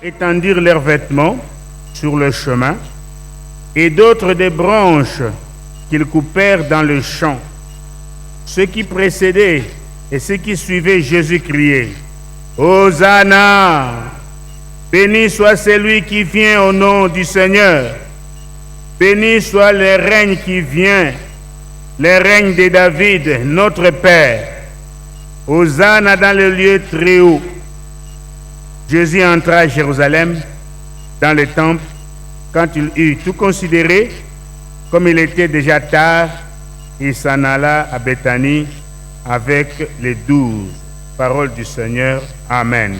étendirent leurs vêtements sur le chemin, et d'autres des branches qu'ils coupèrent dans le champ. Ceux qui précédaient et ceux qui suivaient Jésus criaient: Hosanna! Béni soit celui qui vient au nom du Seigneur. Béni soit le règne qui vient, le règne de David, notre Père. Hosanna dans le lieu très haut. Jésus entra à Jérusalem, dans le temple, quand il eut tout considéré, comme il était déjà tard, il s'en alla à Béthanie avec les 12. Parole du Seigneur. Amen.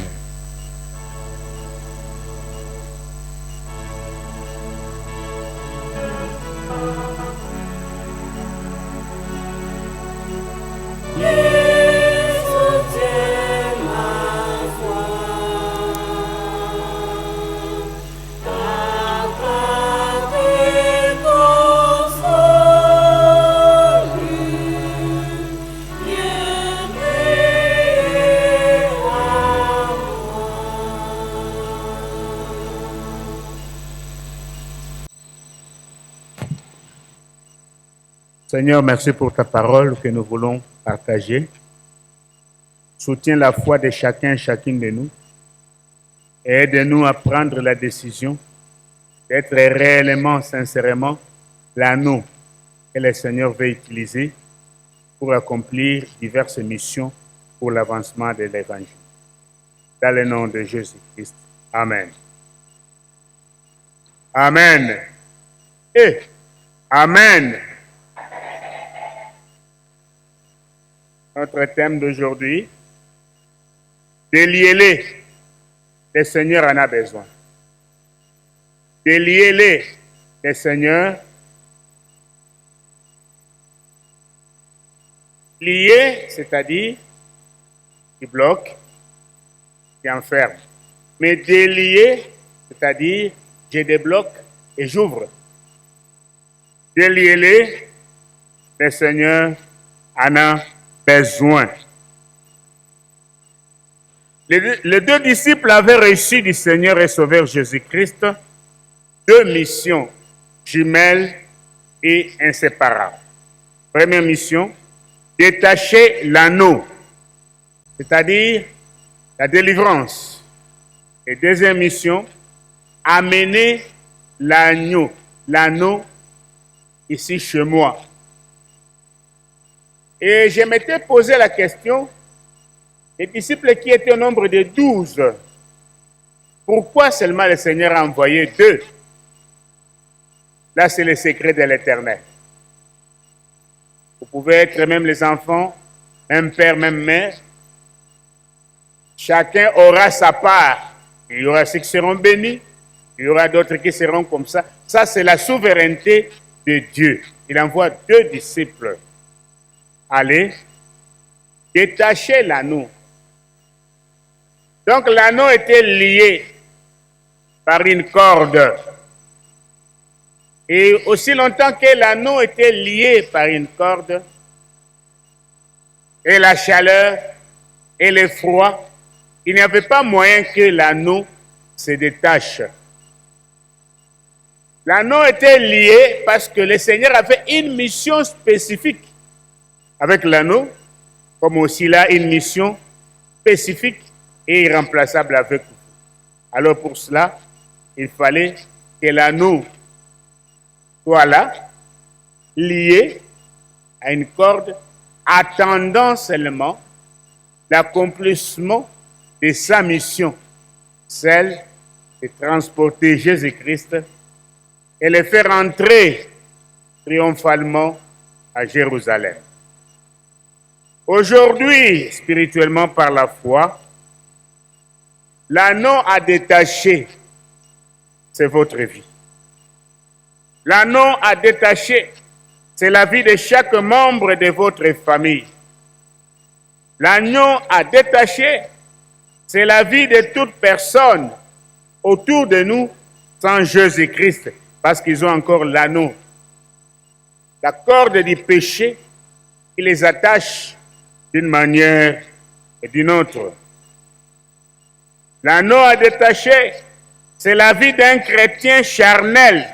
Seigneur, merci pour ta parole que nous voulons partager. Soutiens la foi de chacun et chacune de nous et aide-nous à prendre la décision d'être réellement, sincèrement, l'anneau que le Seigneur veut utiliser pour accomplir diverses missions pour l'avancement de l'Évangile. Dans le nom de Jésus-Christ. Amen. Amen. Et Amen. Notre thème d'aujourd'hui, déliez-les, le Seigneur en a besoin. Déliez-les, le Seigneur. Lier, c'est-à-dire qui bloque, qui enferme. Mais délier, c'est-à-dire je débloque et j'ouvre. Déliez-les, le Seigneur en a besoin. Les deux disciples avaient reçu du Seigneur et Sauveur Jésus-Christ 2 missions jumelles et inséparables. Première mission, détacher l'anneau, c'est-à-dire la délivrance. Et deuxième mission, amener l'agneau, ici chez moi. Et je m'étais posé la question, les disciples qui étaient au nombre de 12, pourquoi seulement le Seigneur a envoyé 2? Là, c'est le secret de l'Éternel. Vous pouvez être même les enfants, même père, même mère. Chacun aura sa part. Il y aura ceux qui seront bénis, il y aura d'autres qui seront comme ça. Ça, c'est la souveraineté de Dieu. Il envoie 2 disciples. Allez, détachez l'anneau. Donc l'anneau était lié par une corde. Et aussi longtemps que l'anneau était lié par une corde, et la chaleur et le froid, il n'y avait pas moyen que l'anneau se détache. L'anneau était lié parce que le Seigneur avait une mission spécifique avec l'anneau, comme aussi là une mission spécifique et irremplaçable avec vous. Alors pour cela, il fallait que l'anneau soit là, lié à une corde, attendant seulement l'accomplissement de sa mission, celle de transporter Jésus-Christ et le faire entrer triomphalement à Jérusalem. Aujourd'hui, spirituellement par la foi, l'anneau à détacher, c'est votre vie. L'anneau à détacher, c'est la vie de chaque membre de votre famille. L'anneau à détacher, c'est la vie de toute personne autour de nous sans Jésus-Christ, parce qu'ils ont encore l'anneau. La corde du péché qui les attache d'une manière et d'une autre. L'anneau à détacher, C'est la vie d'un chrétien charnel,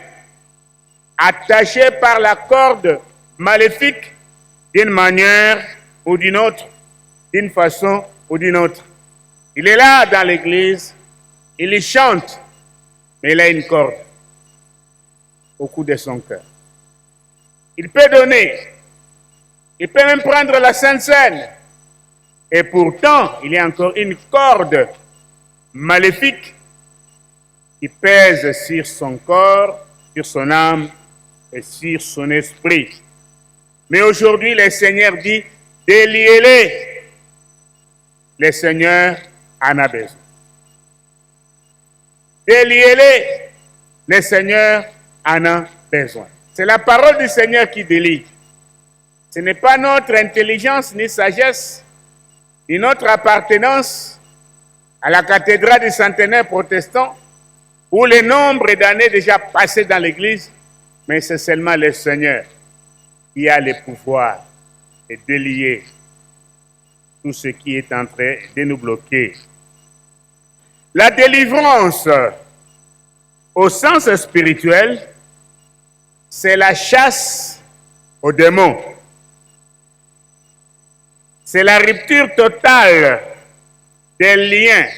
attaché par la corde maléfique d'une manière ou d'une autre, d'une façon ou d'une autre. Il est là dans l'église, il y chante, mais il a une corde au cou de son cœur. Il peut donner, il peut même prendre la Sainte Seine, et pourtant, il y a encore une corde maléfique qui pèse sur son corps, sur son âme et sur son esprit. Mais aujourd'hui, le Seigneur dit, déliez-les. Le Seigneur en a besoin. Déliez-les. Le Seigneur en a besoin. C'est la parole du Seigneur qui délie. Ce n'est pas notre intelligence ni sagesse, ni notre appartenance à la cathédrale du centenaire protestant, ou le nombre d'années déjà passées dans l'Église, mais c'est seulement le Seigneur qui a le pouvoir de délier tout ce qui est en train de nous bloquer. La délivrance, au sens spirituel, c'est la chasse aux démons. C'est la rupture totale des liens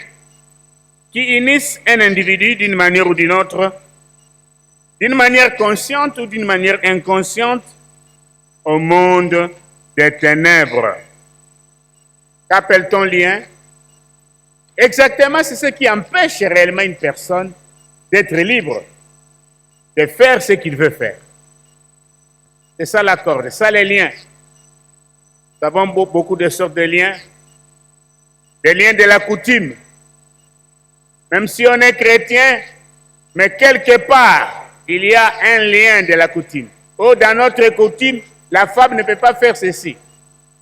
qui unissent un individu d'une manière ou d'une autre, d'une manière consciente ou d'une manière inconsciente, au monde des ténèbres. Qu'appelle-t-on lien? Exactement, c'est ce qui empêche réellement une personne d'être libre, de faire ce qu'il veut faire. C'est ça la corde, c'est ça les liens. Nous avons beaucoup de sortes de liens. Des liens de la coutume. Même si on est chrétien, mais quelque part, il y a un lien de la coutume. Oh, dans notre coutume, la femme ne peut pas faire ceci.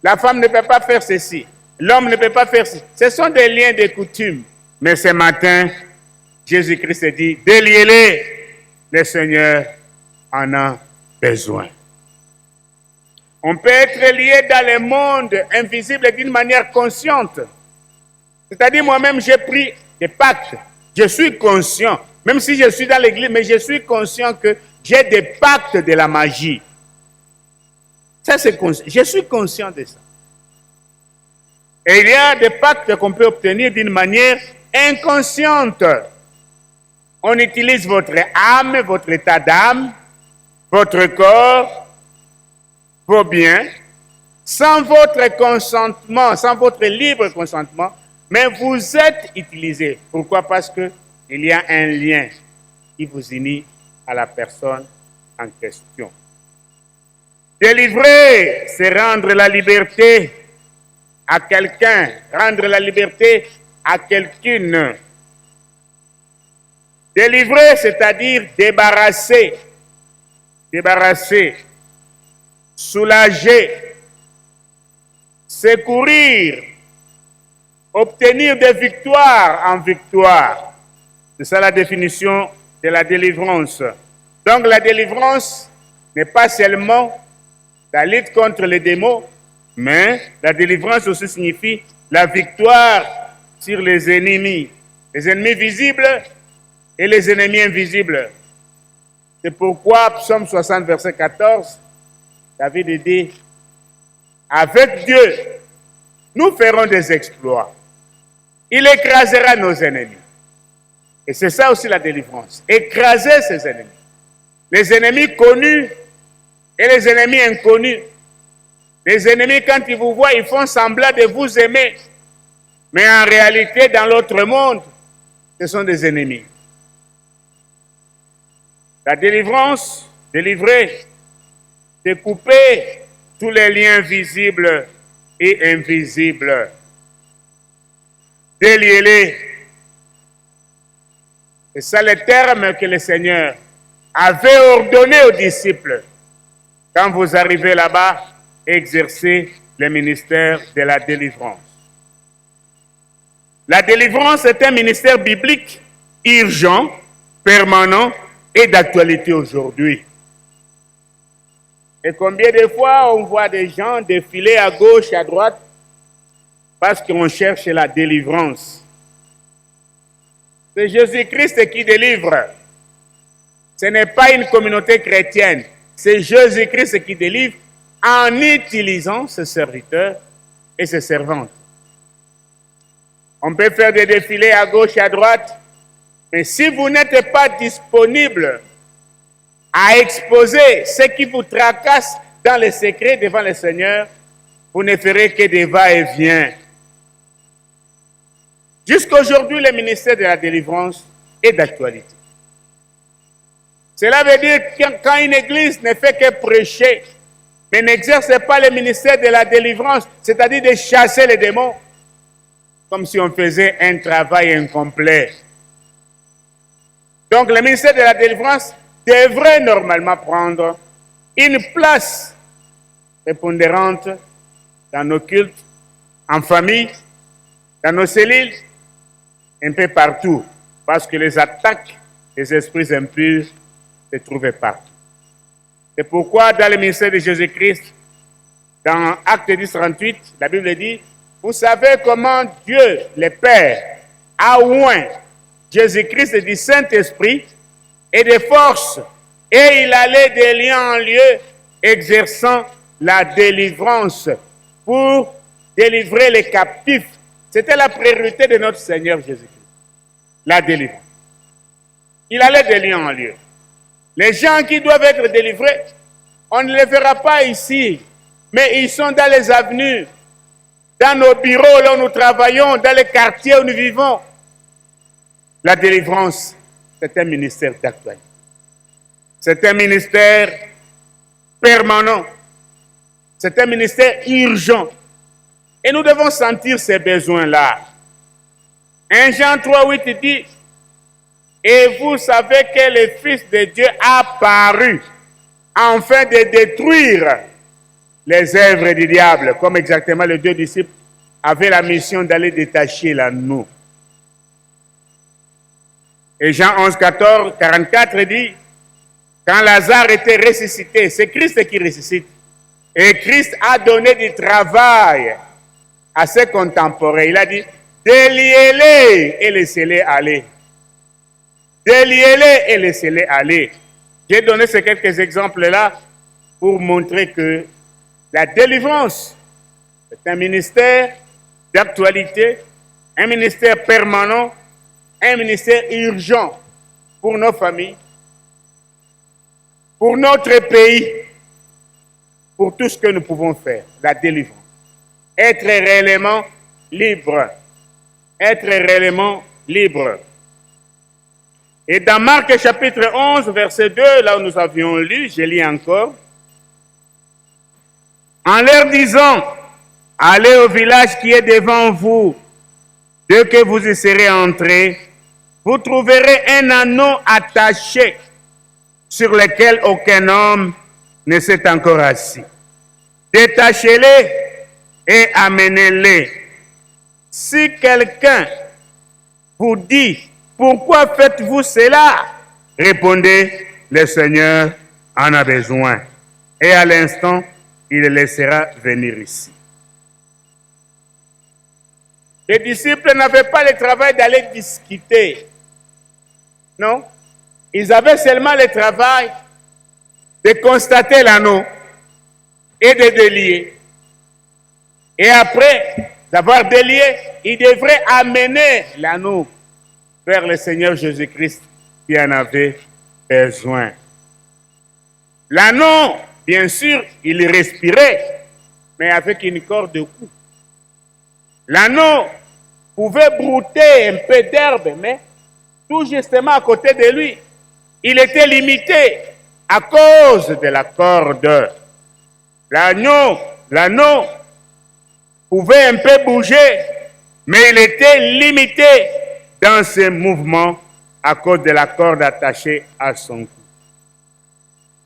La femme ne peut pas faire ceci. L'homme ne peut pas faire ceci. Ce sont des liens de coutume. Mais ce matin, Jésus-Christ dit, déliez-les. Le Seigneur en a besoin. On peut être lié dans le monde invisible d'une manière consciente. C'est-à-dire, moi-même, j'ai pris des pactes. Je suis conscient, même si je suis dans l'église, mais je suis conscient que j'ai des pactes de la magie. Ça, c'est conscient. Je suis conscient de ça. Et il y a des pactes qu'on peut obtenir d'une manière inconsciente. On utilise votre âme, votre état d'âme, votre corps, vos biens, sans votre consentement, sans votre libre consentement, mais vous êtes utilisé. Pourquoi? Parce qu'il y a un lien qui vous unit à la personne en question. Délivrer, c'est rendre la liberté à quelqu'un, rendre la liberté à quelqu'une. Délivrer, c'est-à-dire débarrasser, soulager, secourir, obtenir des victoires en victoire. C'est ça la définition de la délivrance. Donc la délivrance n'est pas seulement la lutte contre les démons, mais la délivrance aussi signifie la victoire sur les ennemis visibles et les ennemis invisibles. C'est pourquoi Psaume 60, verset 14, David dit, avec Dieu, nous ferons des exploits. Il écrasera nos ennemis. Et c'est ça aussi la délivrance. Écraser ses ennemis. Les ennemis connus et les ennemis inconnus. Les ennemis, quand ils vous voient, ils font semblant de vous aimer. Mais en réalité, dans l'autre monde, ce sont des ennemis. La délivrance, délivrer, c'est couper tous les liens visibles et invisibles. Déliez-les. C'est ça le terme que le Seigneur avait ordonné aux disciples. Quand vous arrivez là-bas, exercez le ministère de la délivrance. La délivrance est un ministère biblique, urgent, permanent et d'actualité aujourd'hui. Et combien de fois on voit des gens défiler à gauche et à droite parce qu'on cherche la délivrance. C'est Jésus-Christ qui délivre. Ce n'est pas une communauté chrétienne. C'est Jésus-Christ qui délivre en utilisant ses serviteurs et ses servantes. On peut faire des défilés à gauche et à droite, mais si vous n'êtes pas disponible à exposer ce qui vous tracasse dans les secrets devant le Seigneur, vous ne ferez que des va-et-vient. Jusqu'à aujourd'hui, le ministère de la délivrance est d'actualité. Cela veut dire que quand une église ne fait que prêcher, mais n'exerce pas le ministère de la délivrance, c'est-à-dire de chasser les démons, comme si on faisait un travail incomplet. Donc le ministère de la délivrance devrait normalement prendre une place prépondérante dans nos cultes, en famille, dans nos cellules, un peu partout, parce que les attaques des esprits impurs se trouvaient partout. C'est pourquoi dans le ministère de Jésus-Christ, dans Acte 10, 38, la Bible dit, vous savez comment Dieu, le Père, a oint Jésus-Christ du Saint-Esprit et de force, et il allait de lieu en lieu, exerçant la délivrance pour délivrer les captifs. C'était la priorité de notre Seigneur Jésus-Christ, la délivrance. Il allait de lieu en lieu. Les gens qui doivent être délivrés, on ne les verra pas ici, mais ils sont dans les avenues, dans nos bureaux là où nous travaillons, dans les quartiers où nous vivons. La délivrance, c'est un ministère d'actualité. C'est un ministère permanent. C'est un ministère urgent. Et nous devons sentir ces besoins-là. 1 Jean 3, 8 dit, et vous savez que le Fils de Dieu a paru afin de détruire les œuvres du diable, comme exactement les deux disciples avaient la mission d'aller détacher l'anneau. Et Jean 11, 44 dit, quand Lazare était ressuscité, c'est Christ qui ressuscite, et Christ a donné du travail à ses contemporains. Il a dit, déliez-les et laissez-les aller. Déliez-les et laissez-les aller. J'ai donné ces quelques exemples-là pour montrer que la délivrance, c'est un ministère d'actualité, un ministère permanent, un ministère urgent pour nos familles, pour notre pays, pour tout ce que nous pouvons faire, la délivrance. Être réellement libre. Être réellement libre. Et dans Marc chapitre 11, verset 2, là où nous avions lu, je lis encore, en leur disant, allez au village qui est devant vous, dès que vous y serez entrés, vous trouverez un anneau attaché sur lequel aucun homme ne s'est encore assis. Détachez-les et amenez-les. Si quelqu'un vous dit, pourquoi faites-vous cela? Répondez, le Seigneur en a besoin. Et à l'instant, il les laissera venir ici. Les disciples n'avaient pas le travail d'aller discuter. Non. Ils avaient seulement le travail de constater l'anneau et de délier. Et après d'avoir délié, ils devraient amener l'anneau vers le Seigneur Jésus-Christ qui en avait besoin. L'anneau, bien sûr, il respirait, mais avec une corde de cou. L'anneau pouvait brouter un peu d'herbe, mais tout justement à côté de lui, il était limité à cause de la corde. L'anneau pouvait un peu bouger, mais il était limité dans ses mouvements à cause de la corde attachée à son cou.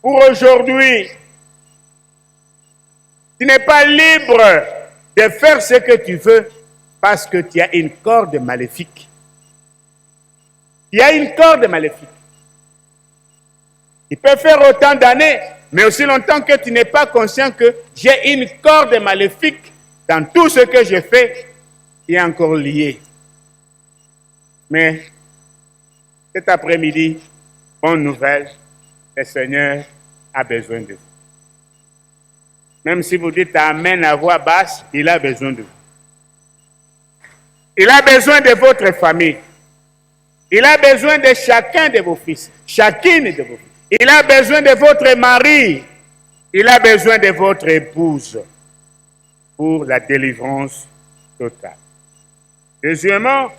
Pour aujourd'hui, tu n'es pas libre de faire ce que tu veux parce que tu as une corde maléfique. Il y a une corde maléfique. Il peut faire autant d'années, mais aussi longtemps que tu n'es pas conscient que j'ai une corde maléfique dans tout ce que je fais, qui est encore lié. Mais Cet après-midi, bonne nouvelle, le Seigneur a besoin de vous. Même si vous dites Amen à voix basse, il a besoin de vous. Il a besoin de votre famille. Il a besoin de chacun de vos fils, chacune de vos filles. Il a besoin de votre mari. Il a besoin de votre épouse pour la délivrance totale. Deuxièmement,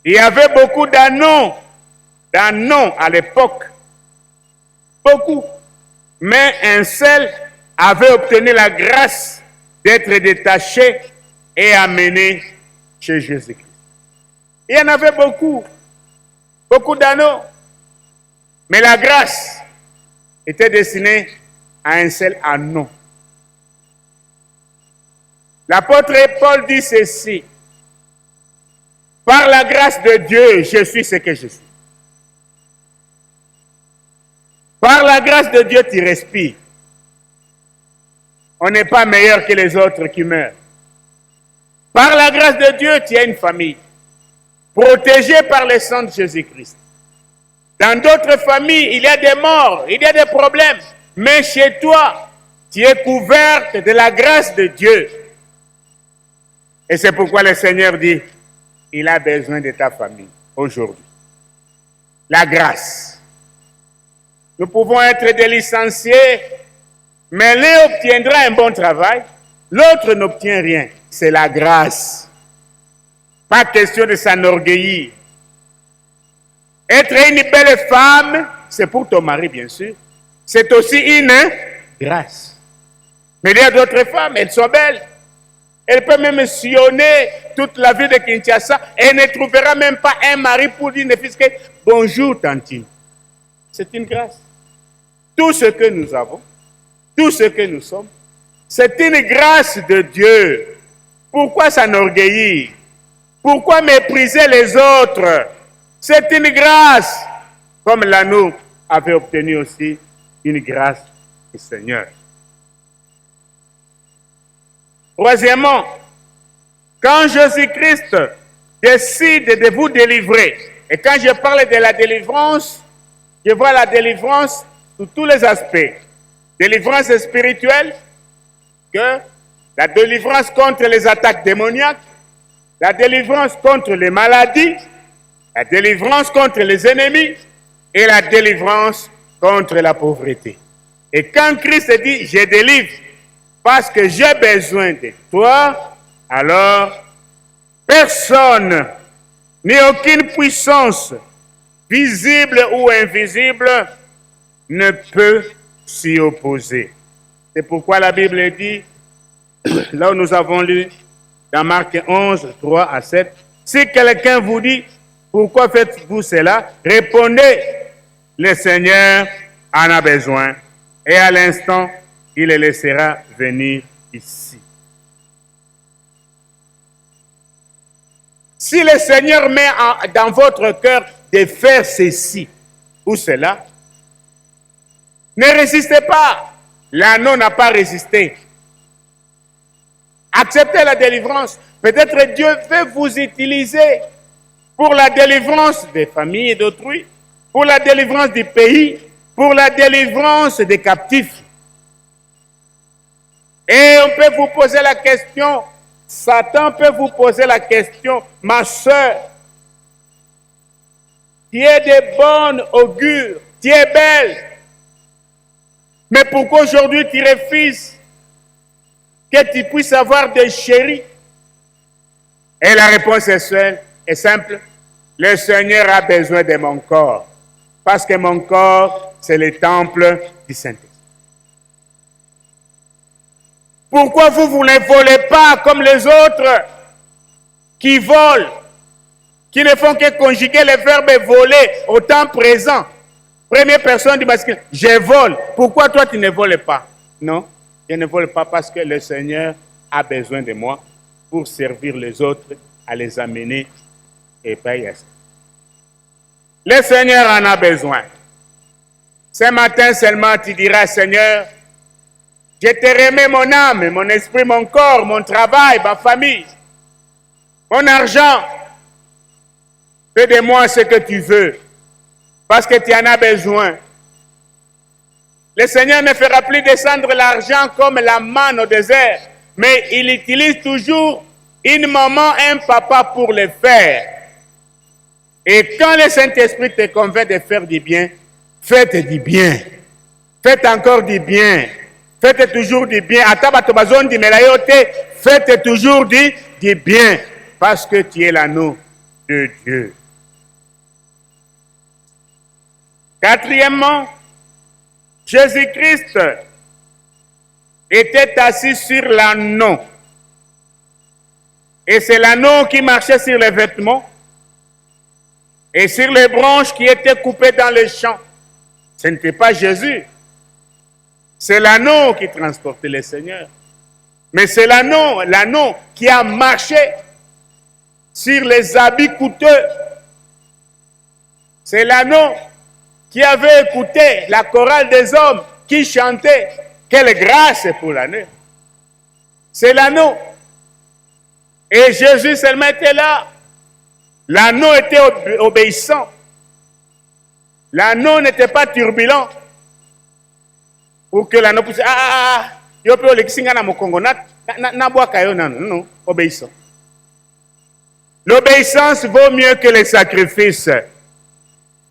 il y avait beaucoup d'annons à l'époque. Beaucoup. Mais un seul avait obtenu la grâce d'être détaché et amené chez Jésus-Christ. Il y en avait beaucoup d'anneaux. Mais la grâce était destinée à un seul anneau. L'apôtre Paul dit ceci: par la grâce de Dieu, je suis ce que je suis. Par la grâce de Dieu, tu respires. On n'est pas meilleur que les autres qui meurent. Par la grâce de Dieu, tu as une famille, protégée par le sang de Jésus-Christ. Dans d'autres familles, il y a des morts, il y a des problèmes. Mais chez toi, tu es couverte de la grâce de Dieu. Et c'est pourquoi le Seigneur dit, il a besoin de ta famille aujourd'hui. La grâce. Nous pouvons être des licenciés, mais l'un obtiendra un bon travail, l'autre n'obtient rien. C'est la grâce. Pas question de s'enorgueillir. Être une belle femme, c'est pour ton mari, bien sûr. C'est aussi une grâce. Mais il y a d'autres femmes, elles sont belles. Elles peuvent même sillonner toute la ville de Kinshasa et ne trouvera même pas un mari pour dire ne fût-ce que bonjour, tantine. C'est une grâce. Tout ce que nous avons, tout ce que nous sommes, c'est une grâce de Dieu. Pourquoi s'enorgueillir? Pourquoi mépriser les autres? C'est une grâce, comme l'anneau avait obtenu aussi une grâce du Seigneur. Troisièmement, quand Jésus-Christ décide de vous délivrer, et quand je parle de la délivrance, je vois la délivrance sous tous les aspects. Délivrance spirituelle, que la délivrance contre les attaques démoniaques, la délivrance contre les maladies, la délivrance contre les ennemis et la délivrance contre la pauvreté. Et quand Christ dit « je délivre » parce que j'ai besoin de toi, alors personne ni aucune puissance, visible ou invisible, ne peut s'y opposer. C'est pourquoi la Bible dit, là où nous avons lu, dans Marc 11, 3 à 7, si quelqu'un vous dit, pourquoi faites-vous cela? Répondez, le Seigneur en a besoin, et à l'instant, il le laissera venir ici. Si le Seigneur met dans votre cœur de faire ceci ou cela, ne résistez pas. L'anneau n'a pas résisté. Acceptez la délivrance. Peut-être Dieu veut vous utiliser pour la délivrance des familles d'autrui, pour la délivrance du pays, pour la délivrance des captifs. Et on peut vous poser la question, Satan peut vous poser la question, ma sœur, tu es de bonne augure, tu es belle, mais pourquoi aujourd'hui tu refuses que tu puisses avoir des chéris? Et la réponse est simple, le Seigneur a besoin de mon corps, parce que mon corps, c'est le temple du Saint-Esprit. Pourquoi vous ne volez pas comme les autres qui volent, qui ne font que conjuguer le verbe voler au temps présent? Première personne du masculin, je vole. Pourquoi toi tu ne voles pas? Non, je ne vole pas parce que le Seigneur a besoin de moi pour servir les autres, à les amener et payer ça. Le Seigneur en a besoin. Ce matin seulement tu diras, Seigneur, je te remets mon âme, mon esprit, mon corps, mon travail, ma famille, mon argent. Fais de moi ce que tu veux. parce que tu en as besoin. Le Seigneur ne fera plus descendre l'argent comme la manne au désert, mais il utilise toujours une maman, un papa pour le faire. Et quand le Saint-Esprit te convainc de faire du bien, faites du bien. Faites encore du bien. Faites toujours du bien. Faites toujours du bien. Parce que tu es l'anneau de Dieu. Quatrièmement, Jésus-Christ était assis sur l'anneau. Et c'est l'anneau qui marchait sur les vêtements et sur les branches qui étaient coupées dans les champs. Ce n'était pas Jésus. C'est l'anneau qui transportait le Seigneur. Mais c'est l'anneau qui a marché sur les habits coûteux. C'est l'anneau qui avait écouté la chorale des hommes qui chantait « Quelle grâce pour l'anneau !» C'est l'anneau. Et Jésus seulement était là. L'anneau était obéissant. L'anneau n'était pas turbulent. Pour que l'anneau puisse... Non, obéissant. L'obéissance vaut mieux que les sacrifices.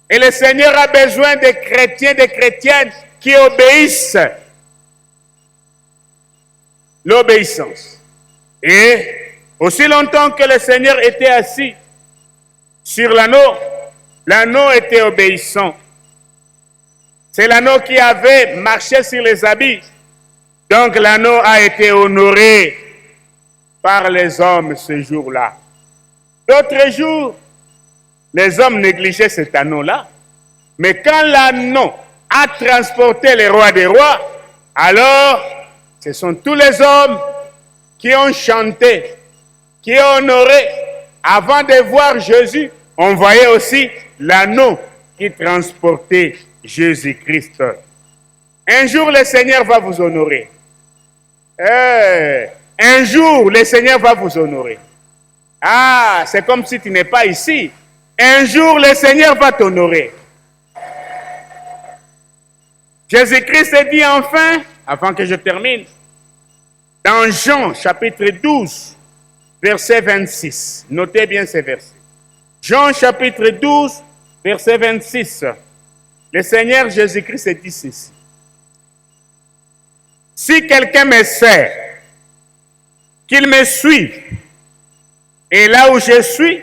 Et le Seigneur a besoin des chrétiens, des chrétiennes qui obéissent. L'obéissance. Et aussi longtemps que le Seigneur était assis sur l'anneau, l'anneau était obéissant. C'est l'anneau qui avait marché sur les habits. Donc l'anneau a été honoré par les hommes ce jour-là. D'autres jours, les hommes négligeaient cet anneau-là. Mais quand l'anneau a transporté les rois des rois, alors ce sont tous les hommes qui ont chanté, qui ont honoré. Avant de voir Jésus, on voyait aussi l'anneau qui transportait Jésus-Christ. Un jour, le Seigneur va vous honorer. Un jour, le Seigneur va vous honorer. Ah, c'est comme si tu n'es pas ici. Un jour, le Seigneur va t'honorer. Jésus-Christ dit enfin, avant que je termine, dans Jean chapitre 12, verset 26. Notez bien ces versets. Jean chapitre 12, verset 26. Le Seigneur Jésus-Christ dit ceci. Si quelqu'un me sert, qu'il me suive, et là où je suis,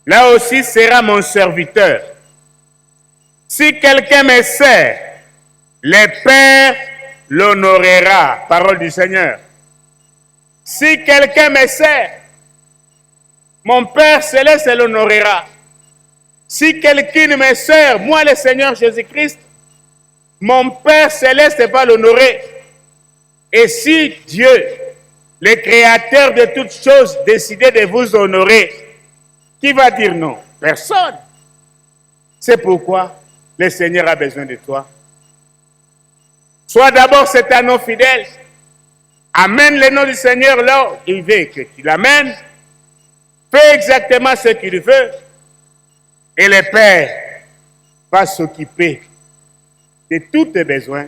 là aussi sera mon serviteur. Si quelqu'un me sert, le Père l'honorera. Parole du Seigneur. Si quelqu'un me sert, mon Père céleste l'honorera. Si quelqu'un me sert, moi le Seigneur Jésus-Christ, mon Père céleste va l'honorer. Et si Dieu, le créateur de toutes choses, décidait de vous honorer, qui va dire non? Personne. C'est pourquoi le Seigneur a besoin de toi. Sois d'abord cet anneau fidèle. Amène le nom du Seigneur là où il veut que tu l'amènes. Fais exactement ce qu'il veut. Et le Père va s'occuper de tous tes besoins.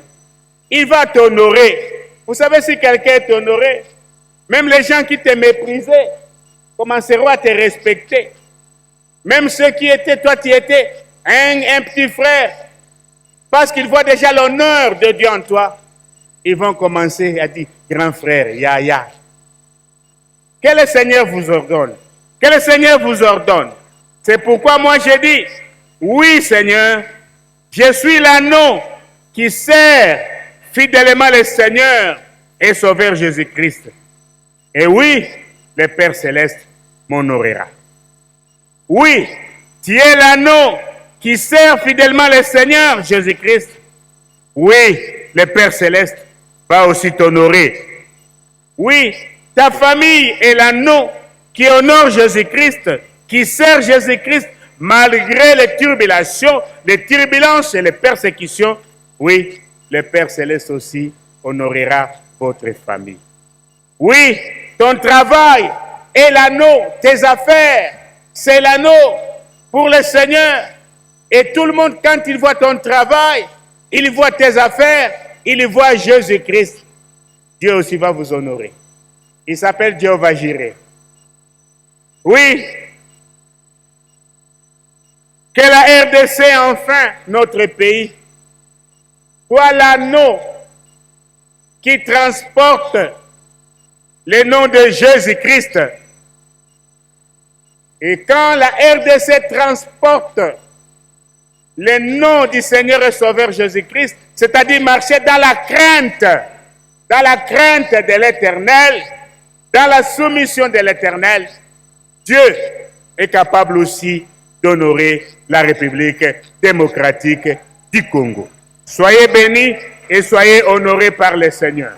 Il va t'honorer. Vous savez, si quelqu'un est honoré, même les gens qui te méprisaient commenceront à te respecter. Même ceux qui étaient, toi tu étais un petit frère, parce qu'ils voient déjà l'honneur de Dieu en toi, ils vont commencer à dire, grand frère, ya. Que le Seigneur vous ordonne. Que le Seigneur vous ordonne. C'est pourquoi moi j'ai dit, oui Seigneur, je suis l'anneau qui sert fidèlement le Seigneur et Sauveur Jésus-Christ. Et oui, le Père Céleste m'honorera. Oui, tu es l'anneau qui sert fidèlement le Seigneur Jésus-Christ. Oui, le Père Céleste va aussi t'honorer. Oui, ta famille est l'anneau qui honore Jésus-Christ, qui sert Jésus-Christ malgré les turbulences et les persécutions. Oui, le Père Céleste aussi honorera votre famille. Oui, ton travail est l'anneau, tes affaires, c'est l'anneau pour le Seigneur. Et tout le monde, quand il voit ton travail, il voit tes affaires, il voit Jésus-Christ, Dieu aussi va vous honorer. Il s'appelle Jéhovah Jireh. Oui, que la RDC, enfin, notre pays, soit l'anneau qui transporte le nom de Jésus-Christ. Et quand la RDC transporte le nom du Seigneur et Sauveur Jésus-Christ, c'est-à-dire marcher dans la crainte de l'Éternel, dans la soumission de l'Éternel, Dieu est capable aussi d'honorer la République démocratique du Congo. Soyez bénis et soyez honorés par le Seigneur.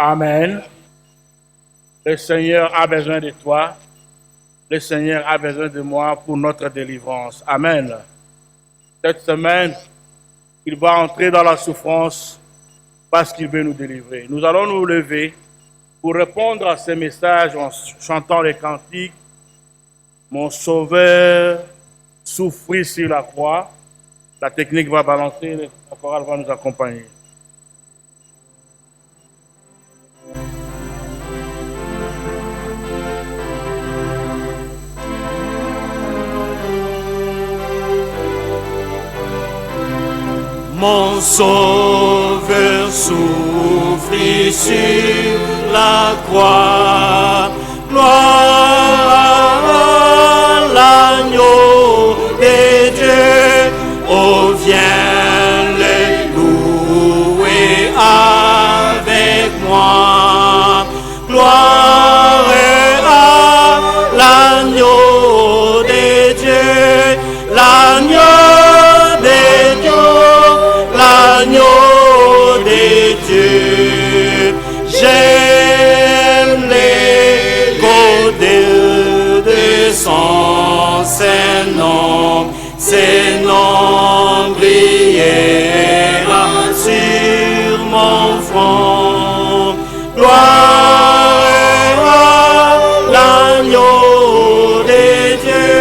Amen. Le Seigneur a besoin de toi. Le Seigneur a besoin de moi pour notre délivrance. Amen. Cette semaine, il va entrer dans la souffrance parce qu'il veut nous délivrer. Nous allons nous lever pour répondre à ces messages en chantant les cantiques. Mon Sauveur souffrit sur la croix. La technique va balancer, la chorale va nous accompagner. Mon Sauveur souffrit sur la croix, gloire à l'agneau de Dieu, oh viens le louer avec moi, gloire à l'agneau de Dieu, l'agneau de Dieu, j'aime l'écho de son Saint-Nom, Saint-Nom brillera sur mon front, gloire à l'agneau de Dieu.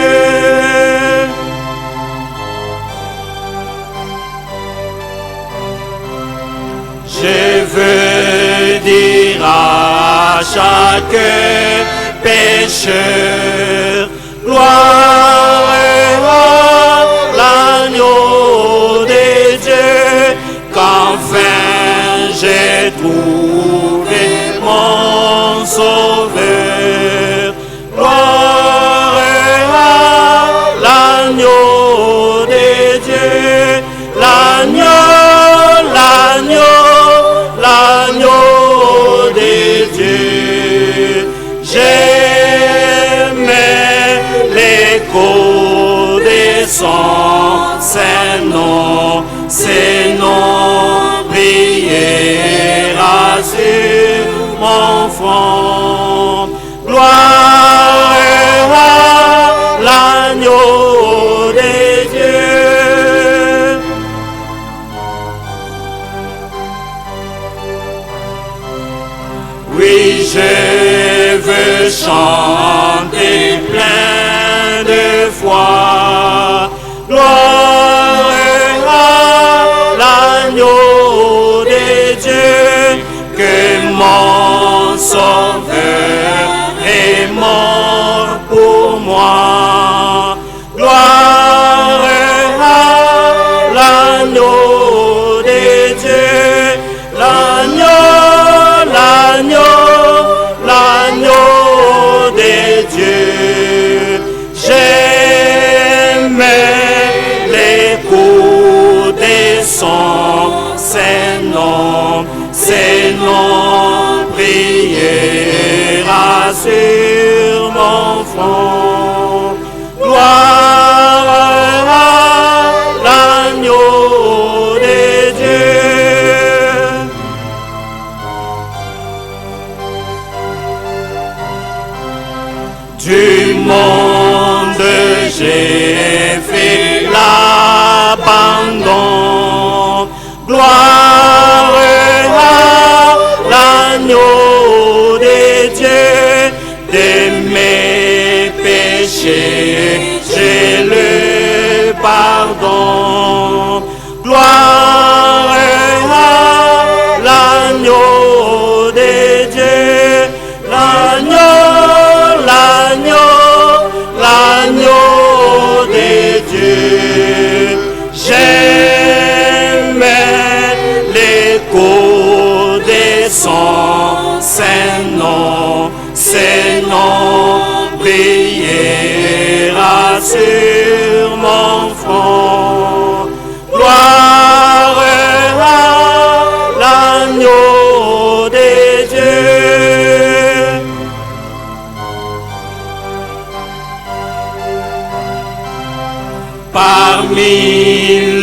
Je veux dire à chaque pécheur, gloire à l'agneau de Dieu, qu'enfin j'ai trouvé mon Sauveur, gloire à l'agneau de Dieu, l'agneau de Dieu, j'aimais l'écho de son Saint-Nom, Saint-Nom brillera sur mon front, gloire à l'agneau de Dieu. Oui, je veux chanter plein de foi, gloire à l'agneau de Dieu, que mon Sauveur est mort pour moi, gloire à l'agneau de Dieu, l'agneau de Dieu, j'ai l'écho de son Saint-Nom, priera sur mon front. Gloire à l'agneau de Dieu. Du monde j'ai fait l'abandon. Gloire à l'agneau de Dieu. De mes péchés j'ai le pardon. Gloire à l'agneau de Dieu. L'agneau de Dieu. J'aime l'écho de son Saint-Nom, priera sur mon front. Gloire à l'agneau de Dieu. Parmi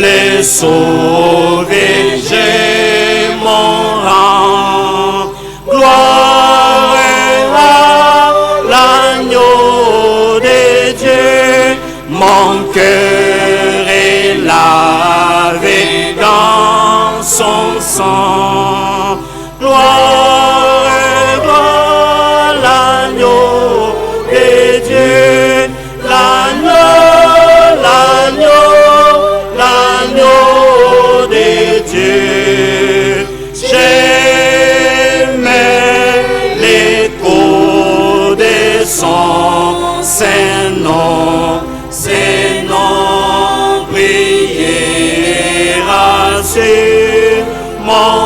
les sauvés, j'ai mon rang. Gloire à l'agneau de Dieu. Mon cœur est lavé dans son sang. Gloire à l'agneau de Dieu. L'agneau de Dieu. J'aime l'écho de son Saint-Nom, priera sur mon